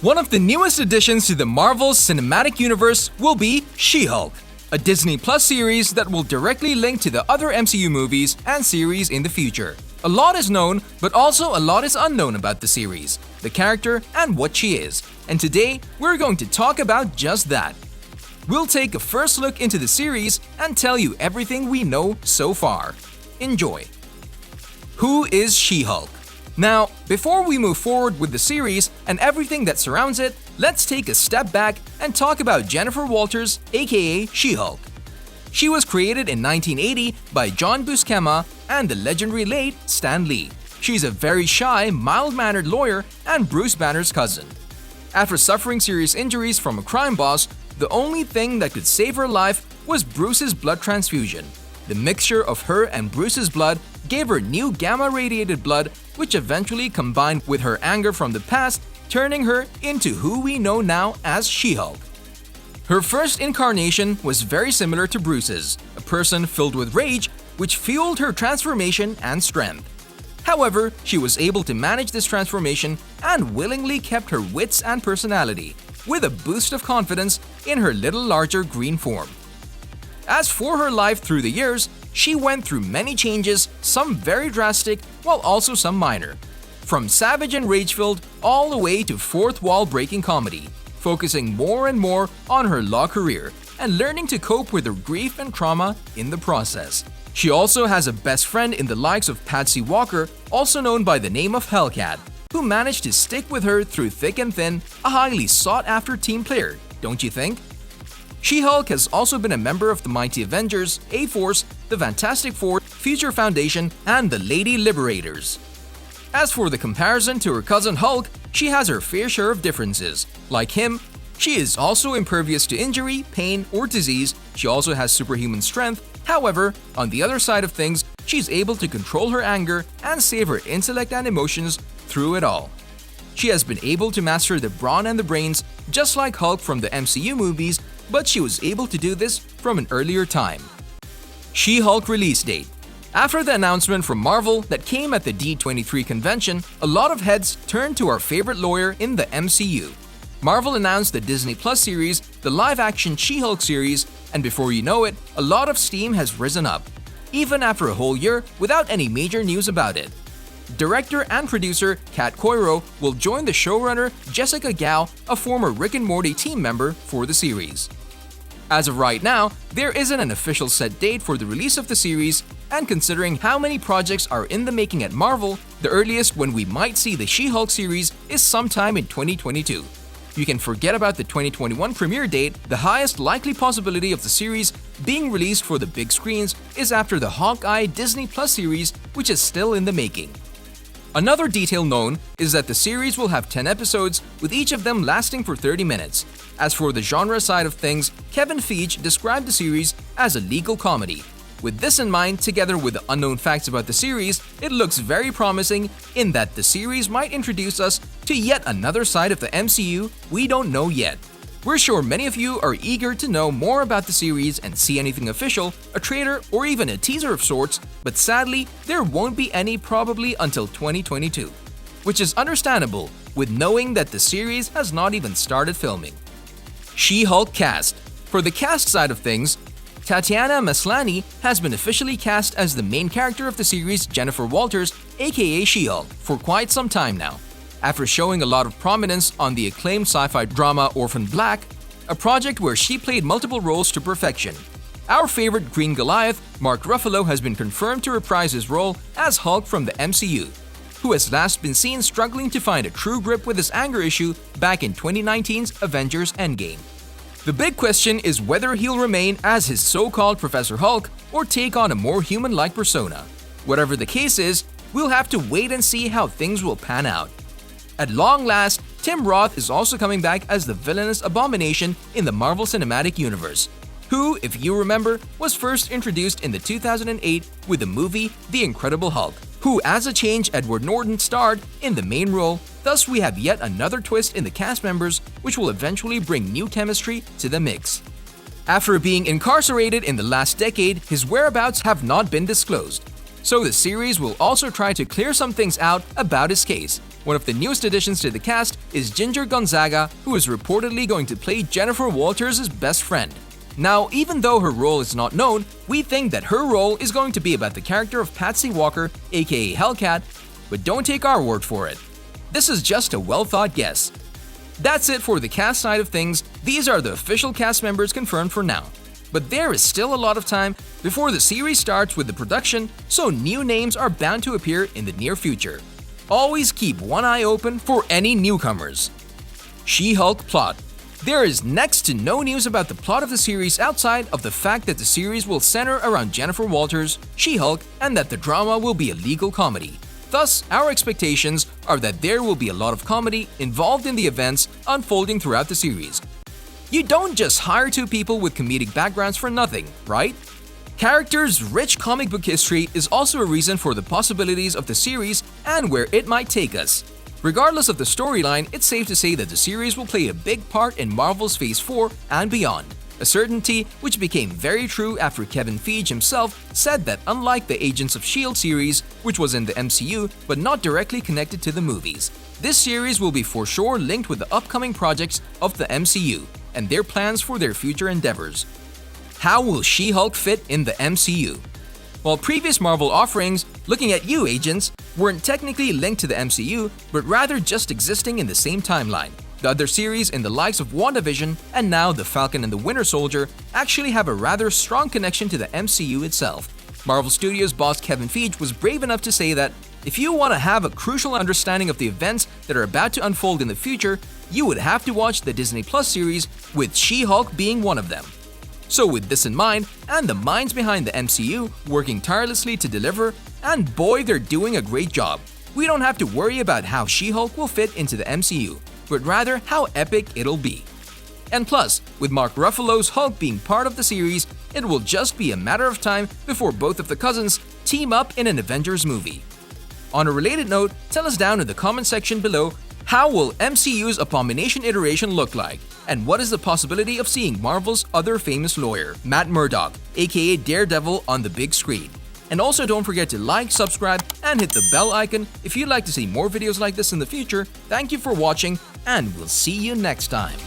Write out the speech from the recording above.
One of the newest additions to the Marvel Cinematic Universe will be She-Hulk, a Disney Plus series that will directly link to the other MCU movies and series in the future. A lot is known, but also a lot is unknown about the series, the character, and what she is. And today, we're going to talk about just that. We'll take a first look into the series and tell you everything we know so far. Enjoy! Who is She-Hulk? Now, before we move forward with the series and everything that surrounds it, let's take a step back and talk about Jennifer Walters, aka She-Hulk. She was created in 1980 by John Buscema and the legendary late Stan Lee. She's a very shy, mild-mannered lawyer and Bruce Banner's cousin. After suffering serious injuries from a crime boss, the only thing that could save her life was Bruce's blood transfusion. The mixture of her and Bruce's blood gave her new gamma-radiated blood, which eventually combined with her anger from the past, turning her into who we know now as She-Hulk. Her first incarnation was very similar to Bruce's, a person filled with rage, which fueled her transformation and strength. However, she was able to manage this transformation and willingly kept her wits and personality, with a boost of confidence in her little larger green form. As for her life through the years, she went through many changes, some very drastic, while also some minor. From savage and rage-filled all the way to fourth wall-breaking comedy, focusing more and more on her law career and learning to cope with her grief and trauma in the process. She also has a best friend in the likes of Patsy Walker, also known by the name of Hellcat, who managed to stick with her through thick and thin, a highly sought-after team player, don't you think? She-Hulk has also been a member of the Mighty Avengers, A-Force, the Fantastic Four, Future Foundation, and the Lady Liberators. As for the comparison to her cousin Hulk, she has her fair share of differences. Like him, she is also impervious to injury, pain, or disease. She also has superhuman strength. However, on the other side of things, she's able to control her anger and save her intellect and emotions through it all. She has been able to master the brawn and the brains, just like Hulk from the MCU movies, but she was able to do this from an earlier time. She-Hulk release date. After the announcement from Marvel that came at the D23 convention, a lot of heads turned to our favorite lawyer in the MCU. Marvel announced the Disney Plus series, the live-action She-Hulk series, and before you know it, a lot of steam has risen up, even after a whole year without any major news about it. Director and producer Kat Coiro will join the showrunner Jessica Gao, a former Rick and Morty team member, for the series. As of right now, there isn't an official set date for the release of the series, and considering how many projects are in the making at Marvel, the earliest when we might see the She-Hulk series is sometime in 2022. You can forget about the 2021 premiere date. The highest likely possibility of the series being released for the big screens is after the Hawkeye Disney Plus series, which is still in the making. Another detail known is that the series will have 10 episodes, with each of them lasting for 30 minutes. As for the genre side of things, Kevin Feige described the series as a legal comedy. With this in mind, together with the unknown facts about the series, it looks very promising in that the series might introduce us to yet another side of the MCU we don't know yet. We're sure many of you are eager to know more about the series and see anything official, a trailer, or even a teaser of sorts, but sadly, there won't be any probably until 2022. Which is understandable, with knowing that the series has not even started filming. She-Hulk cast. For the cast side of things, Tatiana Maslany has been officially cast as the main character of the series Jennifer Walters, aka She-Hulk, for quite some time now. After showing a lot of prominence on the acclaimed sci-fi drama Orphan Black, a project where she played multiple roles to perfection. Our favorite Green Goliath, Mark Ruffalo, has been confirmed to reprise his role as Hulk from the MCU, who has last been seen struggling to find a true grip with his anger issue back in 2019's Avengers Endgame. The big question is whether he'll remain as his so-called Professor Hulk or take on a more human-like persona. Whatever the case is, we'll have to wait and see how things will pan out. At long last, Tim Roth is also coming back as the villainous abomination in the Marvel Cinematic Universe, who, if you remember, was first introduced in the 2008 with the movie The Incredible Hulk, who as a change Edward Norton starred in the main role. Thus we have yet another twist in the cast members, which will eventually bring new chemistry to the mix. After being incarcerated in the last decade, his whereabouts have not been disclosed. So the series will also try to clear some things out about his case, One of the newest additions to the cast is Ginger Gonzaga, who is reportedly going to play Jennifer Walters' best friend. Now, even though her role is not known, we think that her role is going to be about the character of Patsy Walker, aka Hellcat, but don't take our word for it. This is just a well-thought guess. That's it for the cast side of things. These are the official cast members confirmed for now. But there is still a lot of time before the series starts with the production, so new names are bound to appear in the near future. Always keep one eye open for any newcomers. She-Hulk plot. There is next to no news about the plot of the series outside of the fact that the series will center around Jennifer Walters, She-Hulk, and that the drama will be a legal comedy. Thus, our expectations are that there will be a lot of comedy involved in the events unfolding throughout the series. You don't just hire two people with comedic backgrounds for nothing, right? Characters' rich comic book history is also a reason for the possibilities of the series and where it might take us. Regardless of the storyline, it's safe to say that the series will play a big part in Marvel's Phase 4 and beyond. A certainty which became very true after Kevin Feige himself said that unlike the Agents of S.H.I.E.L.D. series, which was in the MCU but not directly connected to the movies, this series will be for sure linked with the upcoming projects of the MCU and their plans for their future endeavors. How will She-Hulk fit in the MCU? While previous Marvel offerings, looking at you agents, weren't technically linked to the MCU, but rather just existing in the same timeline. The other series in the likes of WandaVision and now The Falcon and the Winter Soldier actually have a rather strong connection to the MCU itself. Marvel Studios boss Kevin Feige was brave enough to say that if you want to have a crucial understanding of the events that are about to unfold in the future, you would have to watch the Disney Plus series, with She-Hulk being one of them. So with this in mind, and the minds behind the MCU working tirelessly to deliver, and boy, they're doing a great job, we don't have to worry about how She-Hulk will fit into the MCU, but rather how epic it'll be. And plus, with Mark Ruffalo's Hulk being part of the series, it will just be a matter of time before both of the cousins team up in an Avengers movie. On a related note, tell us down in the comment section below, how will MCU's Abomination iteration look like? And what is the possibility of seeing Marvel's other famous lawyer, Matt Murdock, aka Daredevil, on the big screen? And also don't forget to like, subscribe, and hit the bell icon if you'd like to see more videos like this in the future. Thank you for watching, and we'll see you next time.